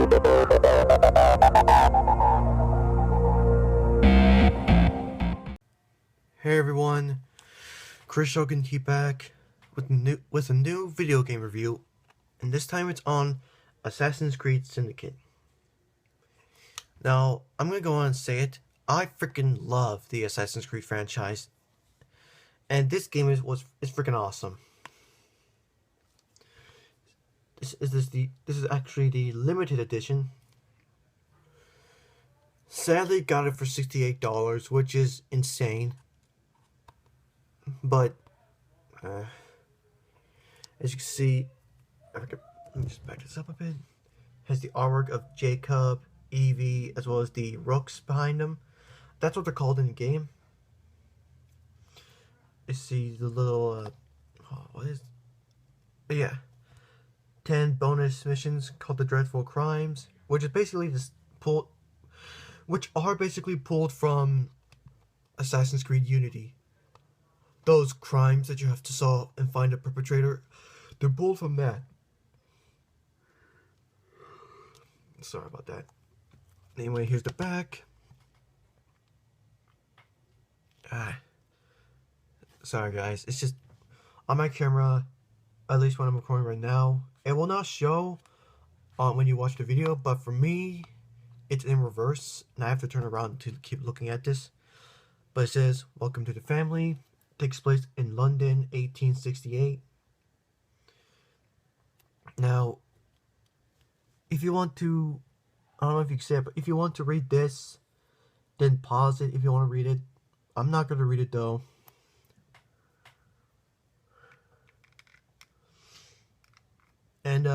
Hey everyone, Chris Shogun here back with a new video game review, and this time it's on Assassin's Creed Syndicate. Now, I'm gonna go on and say it, I freaking love the Assassin's Creed franchise, and this game is freaking awesome. This is actually the limited edition. Sadly, got it for $68, which is insane. But as you can see, let me just back this up a bit. Has the artwork of Jacob, Evie, as well as the rooks behind them. That's what they're called in the game. You see the little what is? Yeah, 10 bonus missions called the Dreadful Crimes, which is basically which are basically pulled from Assassin's Creed Unity. Those crimes that you have to solve and find a perpetrator, they're pulled from that. Sorry about that. Anyway, here's the back. Sorry guys, it's just on my camera, at least when I'm recording right now, it will not show when you watch the video, but for me, it's in reverse, and I have to turn around to keep looking at this. But it says, "Welcome to the family." Takes place in London, 1868. Now, if you want to, I don't know if you can say it, but if you want to read this, then pause it if you want to read it. I'm not going to read it though. And,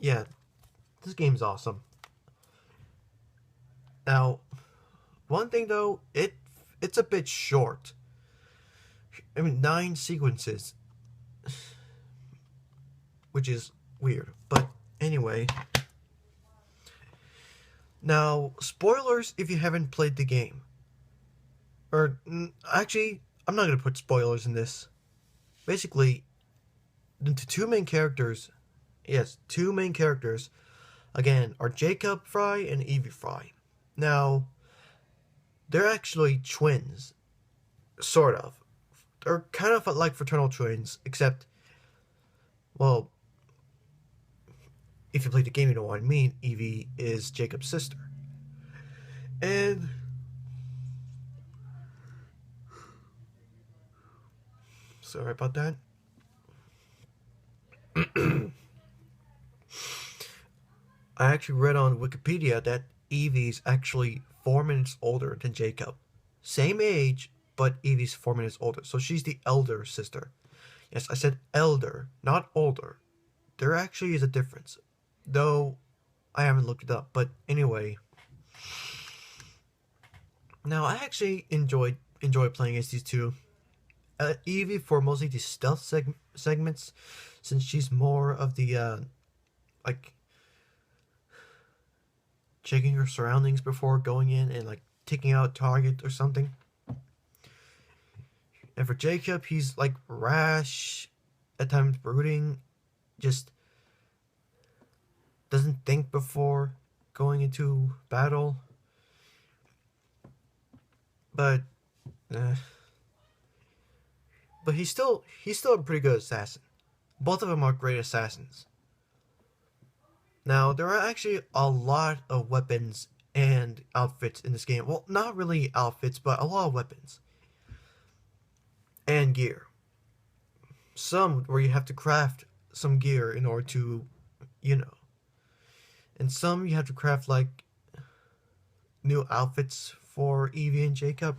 yeah, this game's awesome. Now, one thing though, it's a bit short. I mean, 9 sequences, which is weird, but anyway. Now, spoilers if you haven't played the game. Or, actually, I'm not going to put spoilers in this. Basically, the two main characters, again, are Jacob Fry and Evie Fry. Now, they're actually twins, sort of. They're kind of like fraternal twins, except, well, if you played the game, you know what I mean. Evie is Jacob's sister. And sorry about that. I actually read on Wikipedia that Evie's actually 4 minutes older than Jacob. Same age, but Evie's 4 minutes older. So she's the elder sister. Yes, I said elder, not older. There actually is a difference. Though, I haven't looked it up. But anyway. Now, I actually enjoy playing as these two. Evie for mostly the stealth segments. Since she's more of the, like, checking her surroundings before going in and, like, taking out a target or something. And for Jacob, he's like rash, at times brooding, just doesn't think before going into battle. But he's still a pretty good assassin. Both of them are great assassins. Now, there are actually a lot of weapons and outfits in this game. Well, not really outfits, but a lot of weapons. And gear. Some where you have to craft some gear in order to, and some you have to craft like new outfits for Evie and Jacob.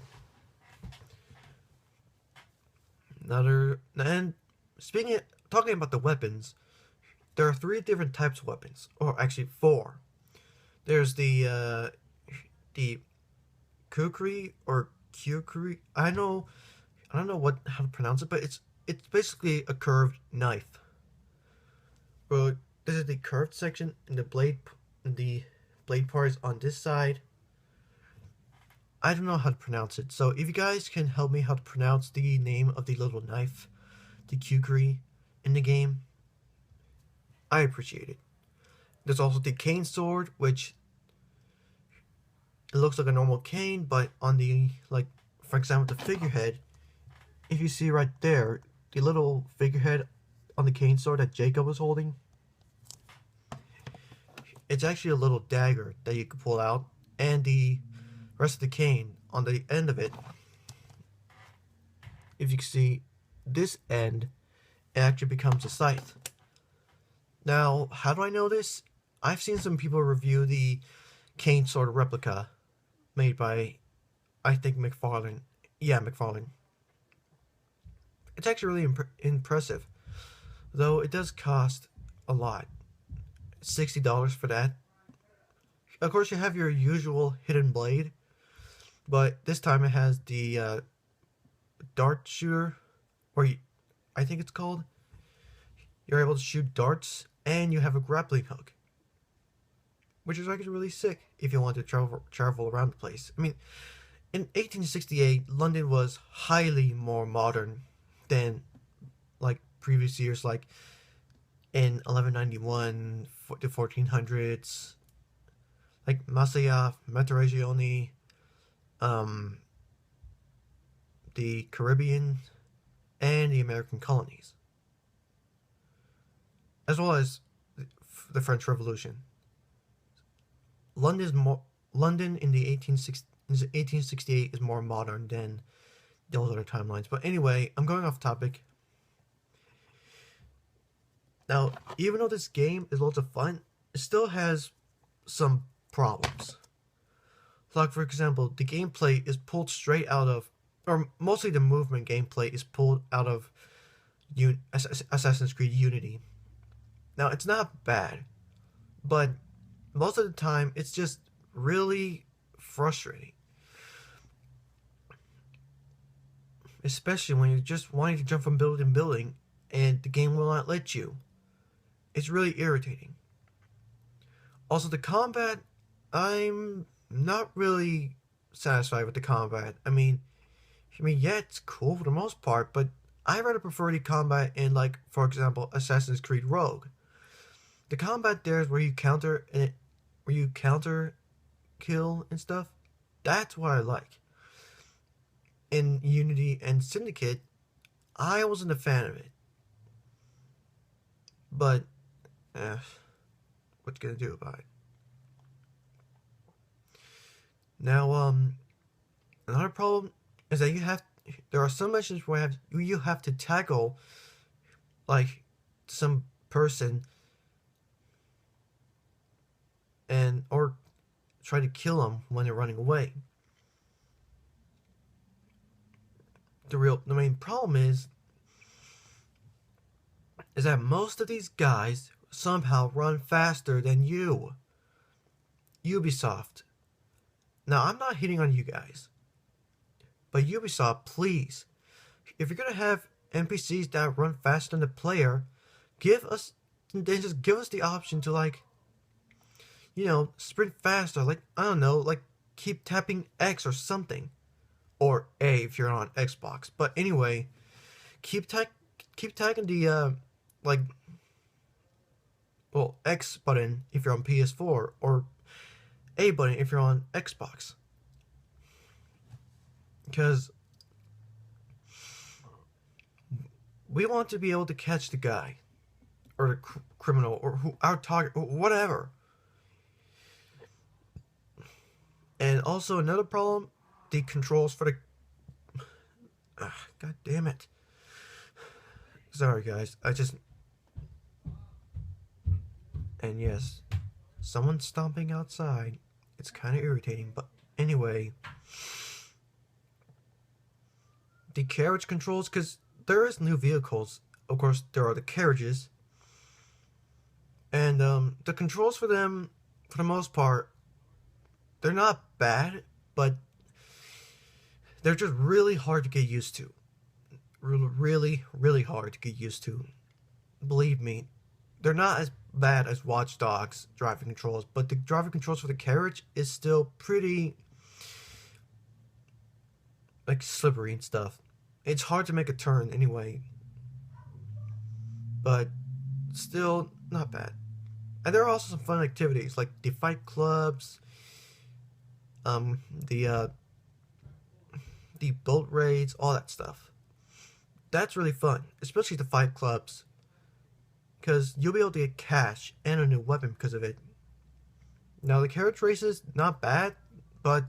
And talking about the weapons, there are 3 different types of weapons, or actually 4. There's the kukri or kukri. I don't know how to pronounce it, but it's basically a curved knife. But this is the curved section, and the blade part is on this side. I don't know how to pronounce it, so if you guys can help me how to pronounce the name of the little knife, the kukri, in the game, I appreciate it. There's also the cane sword, which it looks like a normal cane, but on the, like, for example, the figurehead, if you see right there, the little figurehead on the cane sword that Jacob was holding, it's actually a little dagger that you can pull out, and the rest of the cane on the end of it, if you can see this end, it actually becomes a scythe. Now, how do I know this? I've seen some people review the cane sword replica made by, I think, McFarlane. Yeah, McFarlane. It's actually really impressive, though it does cost a lot. $60 for that. Of course, you have your usual hidden blade, but this time it has the dart shooter, or I think it's called. You're able to shoot darts, and you have a grappling hook, which is actually really sick if you want to travel around the place. I mean, in 1868, London was highly more modern than like previous years, like in 1191 to 1400s, like Masaya, Mezzogiorno, um, the Caribbean, and the American colonies, as well as the French Revolution. London in the 1868 is more modern than those other timelines. But anyway, I'm going off topic. Now, even though this game is lots of fun, it still has some problems. Like, for example, the gameplay is pulled straight out of, or mostly the movement gameplay is pulled out of Assassin's Creed Unity. Now, it's not bad, but most of the time, it's just really frustrating. Especially when you're just wanting to jump from building to building and the game will not let you. It's really irritating. Also, the combat, I'm not really satisfied with the combat. I mean, yeah, it's cool for the most part, but I rather prefer the combat in, like, for example, Assassin's Creed Rogue. The combat there is where you counter kill and stuff. That's what I like. In Unity and Syndicate, I wasn't a fan of it. But, what you gonna do about it? Now, another problem is that there are some missions where you have to tackle, like, some person or try to kill them when they're running away. The main problem is that most of these guys somehow run faster than you. Ubisoft. Now, I'm not hitting on you guys, but Ubisoft, please, if you're gonna have NPCs that run faster than the player, just give us the option to, like, sprint faster. Like, I don't know, like, keep tapping X or something, or A if you're on Xbox. But anyway, keep tagging the X button if you're on PS4, or A button if you're on Xbox. Because we want to be able to catch the guy, or the criminal, or our target, or whatever. And also another problem, the controls for the... God damn it. Sorry, guys. And yes, someone's stomping outside. It's kind of irritating, but anyway. The carriage controls, because there is new vehicles. Of course, there are the carriages. And the controls for them, for the most part, they're not bad, but they're just really hard to get used to. Really, really hard to get used to. Believe me, they're not as bad as Watch Dogs driving controls, but the driving controls for the carriage is still pretty, like, slippery and stuff. It's hard to make a turn anyway, but still not bad. And there are also some fun activities like the fight clubs, um, the uh, the boat raids, all that stuff. That's really fun, especially the fight clubs, because you'll be able to get cash and a new weapon because of it. Now the carriage races, not bad, but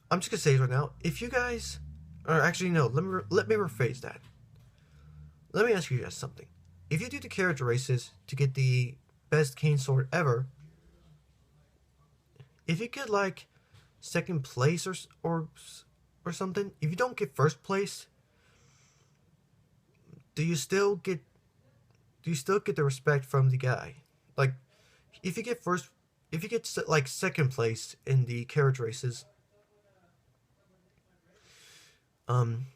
I'm just gonna say it right now. If you guys, or actually no, let me rephrase that. Let me ask you guys something. If you do the carriage races to get the best cane sword ever, if you get like second place or something, if you don't get first place, do you still get the respect from the guy? Like, if you get first, if you get like second place in the carriage races, um,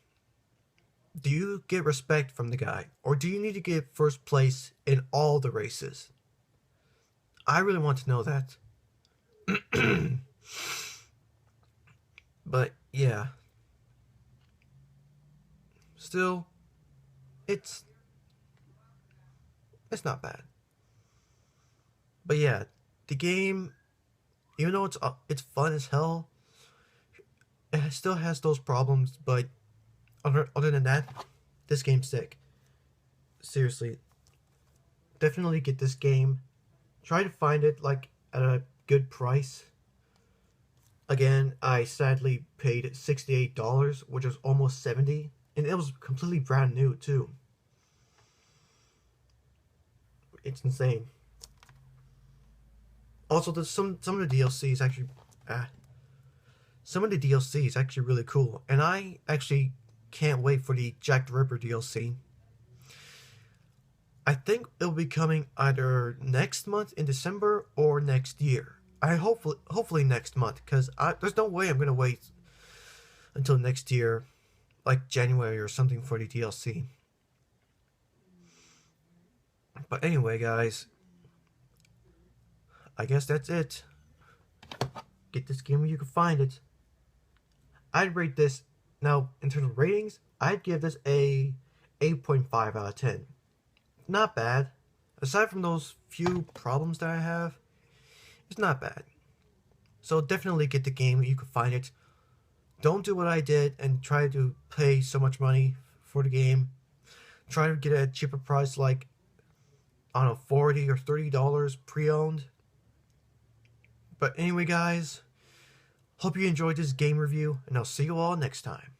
do you get respect from the guy, or do you need to get first place in all the races? I really want to know that. But yeah, still, it's it's not bad. But yeah, the game, even though it's fun as hell, it still has those problems. But other than that, this game's sick. Seriously, definitely get this game. Try to find it like at a good price. Again, I sadly paid $68, which was almost 70, and it was completely brand new too. It's insane. Also, there's some of the DLC is actually, some of the DLC is actually really cool, and I actually can't wait for the Jack the Ripper DLC. I think it'll be coming either next month in December or next year. I hopefully next month, because there's no way I'm gonna wait until next year, like January or something, for the DLC. But anyway, guys, I guess that's it. Get this game where you can find it. I'd rate this, now in terms of ratings, I'd give this a 8.5 out of 10. Not bad. Aside from those few problems that I have, it's not bad. So definitely get the game where you can find it. Don't do what I did and try to pay so much money for the game. Try to get it at a cheaper price, like, I don't know, $40 or $30 pre-owned. But anyway, guys, hope you enjoyed this game review, and I'll see you all next time.